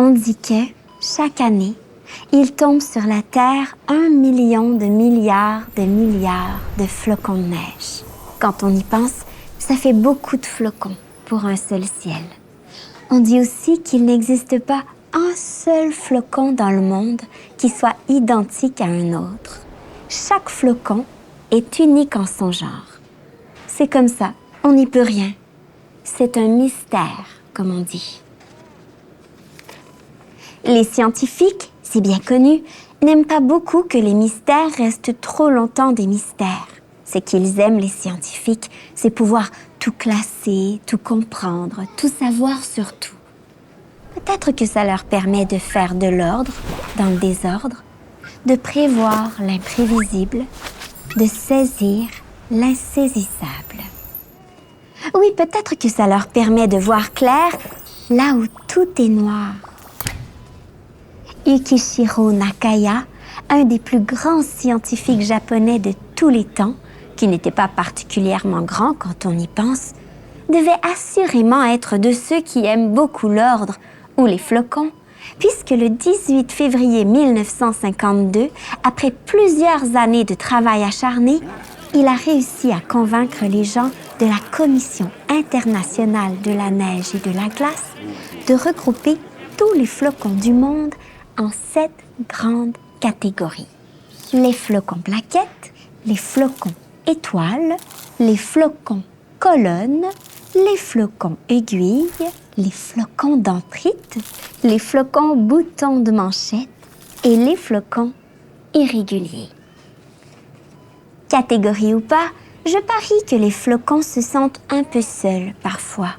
On dit que, chaque année, il tombe sur la Terre 1 million de milliards de flocons de neige. Quand on y pense, ça fait beaucoup de flocons pour un seul ciel. On dit aussi qu'il n'existe pas un seul flocon dans le monde qui soit identique à un autre. Chaque flocon est unique en son genre. C'est comme ça, on n'y peut rien. C'est un mystère, comme on dit. Les scientifiques, c'est bien connu, n'aiment pas beaucoup que les mystères restent trop longtemps des mystères. Ce qu'ils aiment, les scientifiques, c'est pouvoir tout classer, tout comprendre, tout savoir sur tout. Peut-être que ça leur permet de faire de l'ordre dans le désordre, de prévoir l'imprévisible, de saisir l'insaisissable. Oui, peut-être que ça leur permet de voir clair là où tout est noir. Yukishiro Nakaya, un des plus grands scientifiques japonais de tous les temps, qui n'était pas particulièrement grand quand on y pense, devait assurément être de ceux qui aiment beaucoup l'ordre ou les flocons, puisque le 18 février 1952, après plusieurs années de travail acharné, il a réussi à convaincre les gens de la Commission internationale de la neige et de la glace de regrouper tous les flocons du monde en 7 grandes catégories. Les flocons plaquettes, les flocons étoiles, les flocons colonnes, les flocons aiguilles, les flocons dendrites, les flocons boutons de manchette et les flocons irréguliers. Catégorie ou pas, je parie que les flocons se sentent un peu seuls parfois.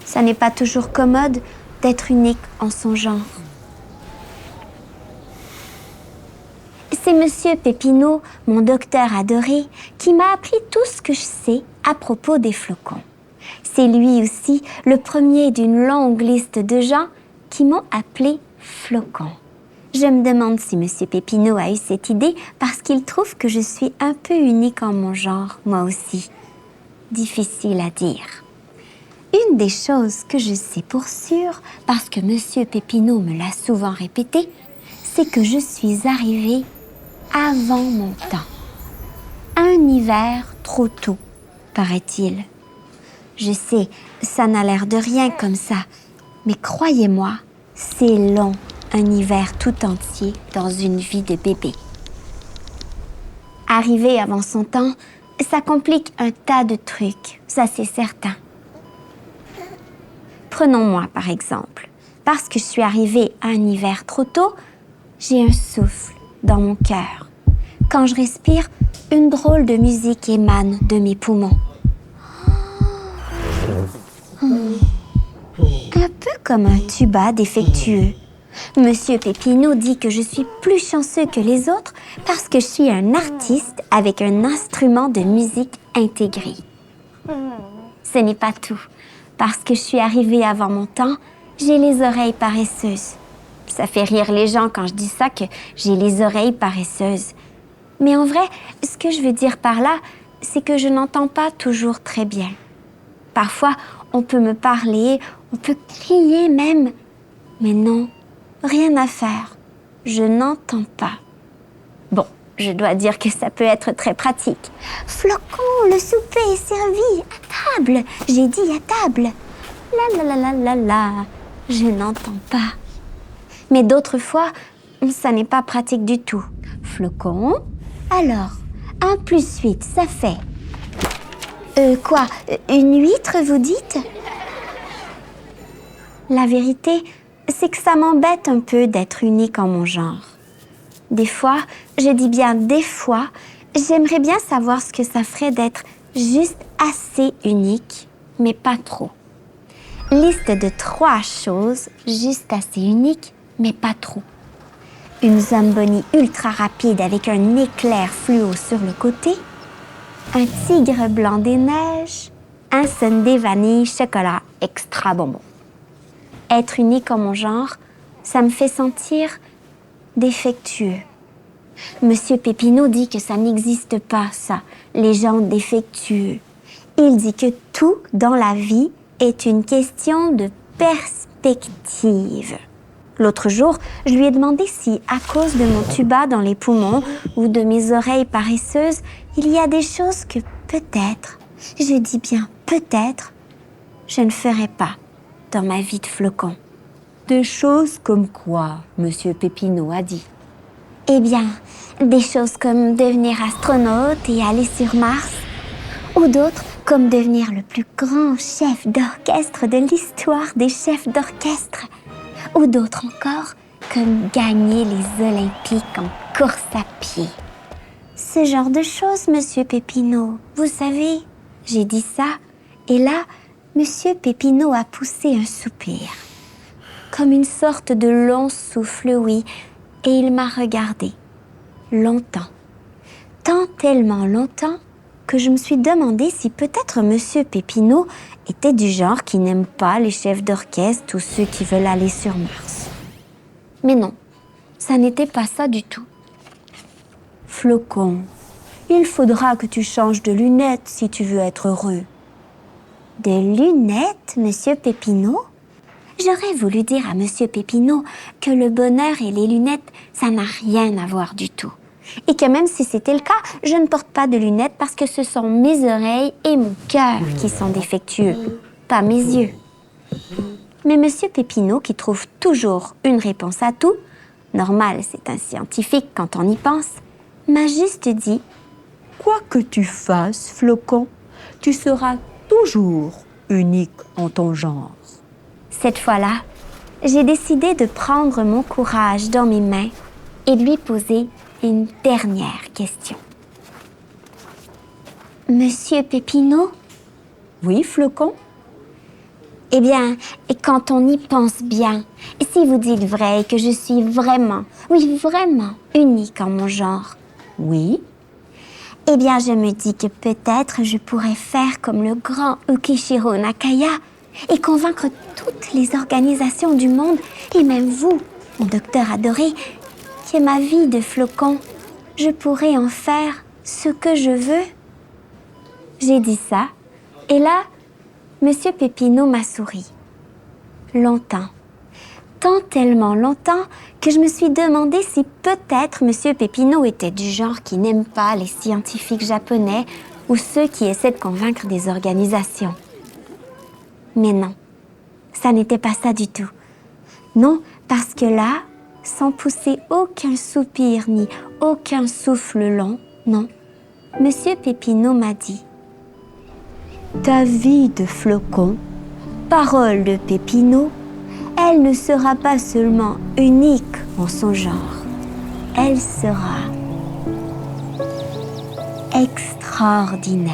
Ça n'est pas toujours commode d'être unique en son genre. C'est Monsieur Pepineau, mon docteur adoré, qui m'a appris tout ce que je sais à propos des flocons. C'est lui aussi le premier d'une longue liste de gens qui m'ont appelé flocon. Je me demande si Monsieur Pepineau a eu cette idée parce qu'il trouve que je suis un peu unique en mon genre, moi aussi. Difficile à dire. Une des choses que je sais pour sûr, parce que Monsieur Pepineau me l'a souvent répété, c'est que je suis arrivée avant mon temps. Un hiver trop tôt, paraît-il. Je sais, ça n'a l'air de rien comme ça, mais croyez-moi, c'est long, un hiver tout entier dans une vie de bébé. Arriver avant son temps, ça complique un tas de trucs, ça c'est certain. Prenons-moi par exemple. Parce que je suis arrivée à un hiver trop tôt, j'ai un souffle dans mon cœur. Quand je respire, une drôle de musique émane de mes poumons. Un peu comme un tuba défectueux. Monsieur Pepineau dit que je suis plus chanceux que les autres parce que je suis un artiste avec un instrument de musique intégré. Ce n'est pas tout. Parce que je suis arrivée avant mon temps, j'ai les oreilles paresseuses. Ça fait rire les gens quand je dis ça, que j'ai les oreilles paresseuses. Mais en vrai, ce que je veux dire par là, c'est que je n'entends pas toujours très bien. Parfois, on peut me parler, on peut crier même. Mais non, rien à faire. Je n'entends pas. Bon, je dois dire que ça peut être très pratique. Flocon, le souper est servi, à table. J'ai dit à table. La la la la la la, je n'entends pas. Mais d'autres fois, ça n'est pas pratique du tout. Flocon, alors, 1 + 8, ça fait... Quoi, une huître, vous dites? La vérité, c'est que ça m'embête un peu d'être unique en mon genre. Des fois, je dis bien des fois, j'aimerais bien savoir ce que ça ferait d'être juste assez unique, mais pas trop. Liste de 3 choses juste assez uniques, mais pas trop. Une Zamboni ultra rapide avec un éclair fluo sur le côté, un tigre blanc des neiges, un sundae vanille chocolat extra bonbon. Être unique en mon genre, ça me fait sentir défectueux. Monsieur Pepineau dit que ça n'existe pas, ça, les gens défectueux. Il dit que tout dans la vie est une question de perspective. L'autre jour, je lui ai demandé si, à cause de mon tuba dans les poumons ou de mes oreilles paresseuses, il y a des choses que peut-être, je dis bien peut-être, je ne ferai pas dans ma vie de flocon. Des choses comme quoi, Monsieur Pépinot a dit? Eh bien, des choses comme devenir astronaute et aller sur Mars, ou d'autres comme devenir le plus grand chef d'orchestre de l'histoire des chefs d'orchestre, ou d'autres encore comme gagner les Olympiques en course à pied. Ce genre de choses, Monsieur Pépinot, vous savez, j'ai dit ça, et là, Monsieur Pépinot a poussé un soupir, comme une sorte de long souffle, oui, et il m'a regardé, longtemps, tant tellement longtemps que je me suis demandé si peut-être Monsieur Pépinot était du genre qui n'aime pas les chefs d'orchestre ou ceux qui veulent aller sur Mars. Mais non, ça n'était pas ça du tout. Flocon, il faudra que tu changes de lunettes si tu veux être heureux. De lunettes, Monsieur Pépinot? J'aurais voulu dire à Monsieur Pépinot que le bonheur et les lunettes, ça n'a rien à voir du tout. Et que même si c'était le cas, je ne porte pas de lunettes parce que ce sont mes oreilles et mon cœur qui sont défectueux, pas mes yeux. Mais Monsieur Pépinot, qui trouve toujours une réponse à tout, normal, c'est un scientifique quand on y pense, m'a juste dit « Quoi que tu fasses, Flocon, tu seras toujours unique en ton genre. » Cette fois-là, j'ai décidé de prendre mon courage dans mes mains et de lui poser une dernière question. Monsieur Pépinot? Oui, Flocon? Eh bien, et quand on y pense bien, et si vous dites vrai que je suis vraiment, oui, vraiment unique en mon genre? Oui. Eh bien, je me dis que peut-être je pourrais faire comme le grand Ukeshiro Nakaya et convaincre toutes les organisations du monde, et même vous, mon docteur adoré, que ma vie de flocon, je pourrais en faire ce que je veux. J'ai dit ça, et là, Monsieur Pépinot m'a souri. Longtemps, tant tellement longtemps que je me suis demandé si peut-être Monsieur Pépinot était du genre qui n'aime pas les scientifiques japonais ou ceux qui essaient de convaincre des organisations. Mais non, ça n'était pas ça du tout. Non, parce que là, sans pousser aucun soupir ni aucun souffle long, non, Monsieur Pépinot m'a dit « Ta vie de flocon, parole de Pépinot, elle ne sera pas seulement unique en son genre, elle sera extraordinaire. »